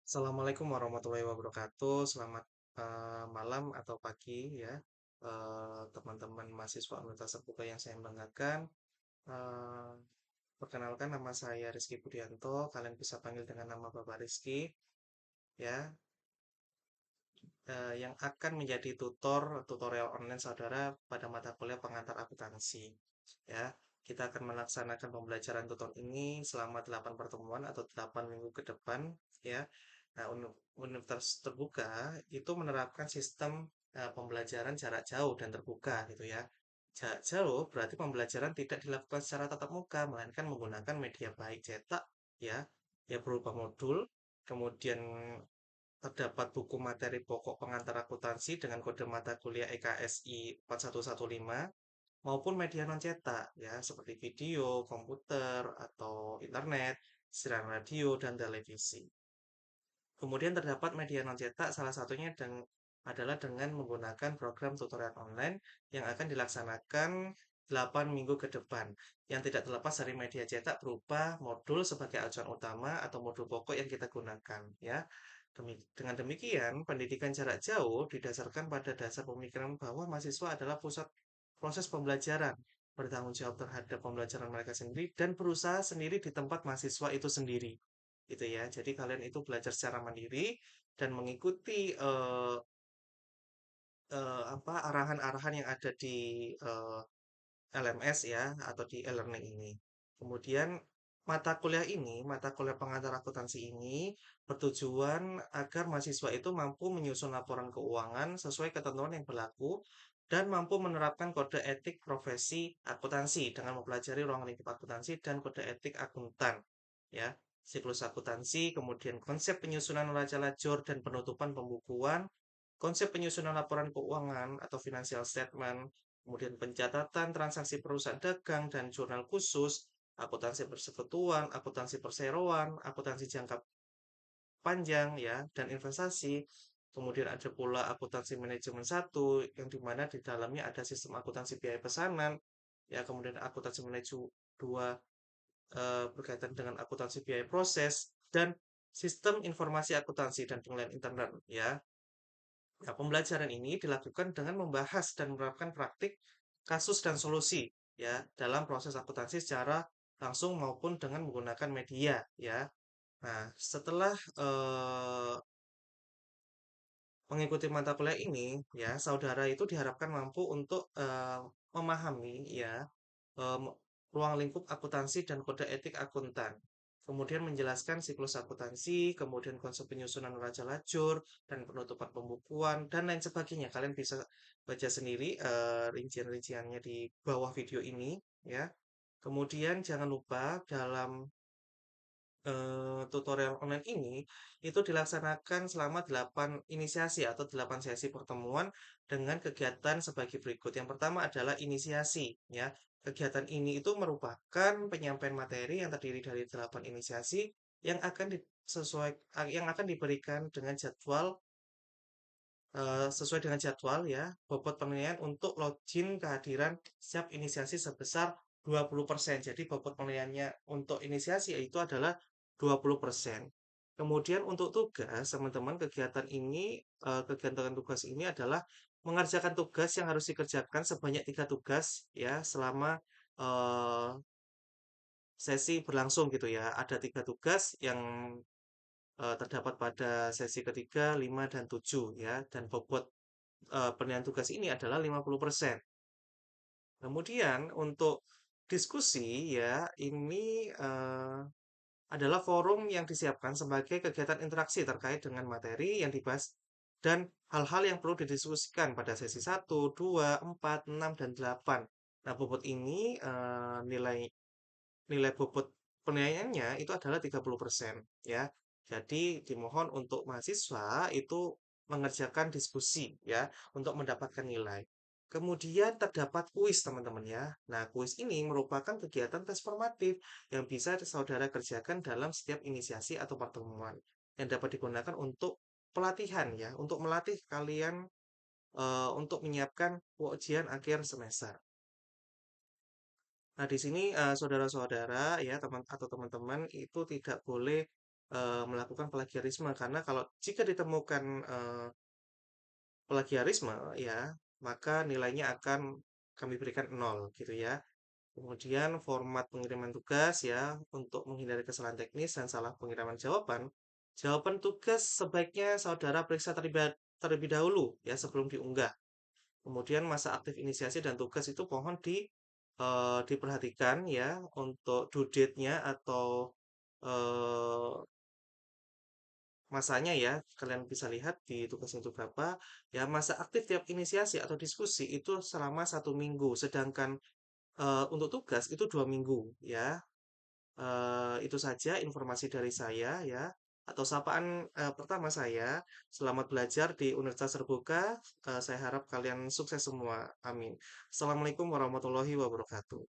Assalamualaikum warahmatullahi wabarakatuh. Selamat malam atau pagi ya, teman-teman mahasiswa Universitas Terbuka yang saya banggakan. Eh, Perkenalkan nama saya Rizky Budianto. Kalian bisa panggil dengan nama Bapak Rizky ya, yang akan menjadi tutorial online saudara pada mata kuliah pengantar akuntansi. Ya, kita akan melaksanakan pembelajaran tutor ini selama 8 pertemuan atau 8 minggu ke depan ya. Nah, Universitas Terbuka itu menerapkan sistem pembelajaran jarak jauh dan terbuka gitu ya. Jarak jauh berarti pembelajaran tidak dilakukan secara tatap muka, melainkan menggunakan media baik cetak ya, ya berupa modul, kemudian terdapat buku materi pokok pengantar akuntansi dengan kode mata kuliah EKSI 4115 maupun media non cetak ya seperti video, komputer atau internet, siaran radio dan televisi. Kemudian terdapat media non cetak salah satunya adalah dengan menggunakan program tutorial online yang akan dilaksanakan 8 minggu ke depan yang tidak terlepas dari media cetak berupa modul sebagai acuan utama atau modul pokok yang kita gunakan ya. Dengan demikian, pendidikan jarak jauh didasarkan pada dasar pemikiran bahwa mahasiswa adalah pusat proses pembelajaran, bertanggung jawab terhadap pembelajaran mereka sendiri, dan berusaha sendiri di tempat mahasiswa itu sendiri. Gitu ya. Jadi kalian itu belajar secara mandiri dan mengikuti apa arahan-arahan yang ada di LMS ya atau di e-learning ini. Kemudian mata kuliah pengantar akuntansi ini bertujuan agar mahasiswa itu mampu menyusun laporan keuangan sesuai ketentuan yang berlaku dan mampu menerapkan kode etik profesi akuntansi dengan mempelajari ruang lingkup akuntansi dan kode etik akuntan. Ya, siklus akuntansi, kemudian konsep penyusunan neraca lajur dan penutupan pembukuan, konsep penyusunan laporan keuangan atau financial statement, kemudian pencatatan transaksi perusahaan dagang dan jurnal khusus, akuntansi persekutuan, akuntansi perseroan, akuntansi jangka panjang ya, dan investasi. Kemudian ada pula akuntansi manajemen satu, yang dimana di dalamnya ada sistem akuntansi biaya pesanan, ya, kemudian akuntansi manajemen dua berkaitan dengan akuntansi biaya proses, dan sistem informasi akuntansi dan penilaian internal ya. Nah, pembelajaran ini dilakukan dengan membahas dan menerapkan praktik kasus dan solusi ya dalam proses akuntansi secara langsung maupun dengan menggunakan media ya. Nah, setelah mengikuti mata kuliah ini ya, saudara itu diharapkan mampu untuk memahami ya em, ruang lingkup akuntansi dan kode etik akuntan. Kemudian menjelaskan siklus akuntansi, kemudian konsep penyusunan neraca lajur, dan penutupan pembukuan, dan lain sebagainya. Kalian bisa baca sendiri rincian-rinciannya di bawah video ini, ya. Kemudian jangan lupa dalam tutorial online ini itu dilaksanakan selama 8 inisiasi atau 8 sesi pertemuan dengan kegiatan sebagai berikut. Yang pertama adalah inisiasi, ya. Kegiatan ini itu merupakan penyampaian materi yang terdiri dari 8 inisiasi yang akan yang akan diberikan dengan jadwal sesuai dengan jadwal ya, bobot penilaian untuk login kehadiran setiap inisiasi sebesar 20%. Jadi bobot penilaiannya untuk inisiasi itu adalah 20%. Kemudian untuk tugas, teman-teman, kegiatan tugas ini adalah mengerjakan tugas yang harus dikerjakan sebanyak 3 tugas ya selama eh, sesi berlangsung gitu ya. Ada 3 tugas yang terdapat pada sesi ketiga, 5, dan 7 ya. Dan bobot penilaian tugas ini adalah 50%. Kemudian untuk diskusi ya, ini adalah forum yang disiapkan sebagai kegiatan interaksi terkait dengan materi yang dibahas dan hal-hal yang perlu didiskusikan pada sesi 1, 2, 4, 6, dan 8. Nah, bobot ini nilai nilai bobot penilaiannya itu adalah 30% ya. Jadi dimohon untuk mahasiswa itu mengerjakan diskusi ya untuk mendapatkan nilai. Kemudian terdapat kuis teman-teman ya. Nah, kuis ini merupakan kegiatan tes formatif yang bisa saudara kerjakan dalam setiap inisiasi atau pertemuan yang dapat digunakan untuk pelatihan ya, untuk melatih kalian untuk menyiapkan ujian akhir semester. Nah, di sini saudara-saudara ya teman atau teman-teman itu tidak boleh melakukan plagiarisme karena kalau jika ditemukan, plagiarisme ya, maka nilainya akan kami berikan nol gitu ya. Kemudian format pengiriman tugas ya, untuk menghindari kesalahan teknis dan salah pengiriman jawaban. Jawaban tugas sebaiknya saudara periksa terlebih dahulu ya sebelum diunggah. Kemudian masa aktif inisiasi dan tugas itu mohon diperhatikan ya untuk due date-nya atau eh, masanya ya. Kalian bisa lihat di tugas itu berapa. Ya, masa aktif tiap inisiasi atau diskusi itu selama 1 minggu. Sedangkan untuk tugas itu 2 minggu ya. Itu saja informasi dari saya ya, atau sapaan pertama saya. Selamat belajar di Universitas Terbuka. Saya harap kalian sukses semua. Amin. Assalamualaikum warahmatullahi wabarakatuh.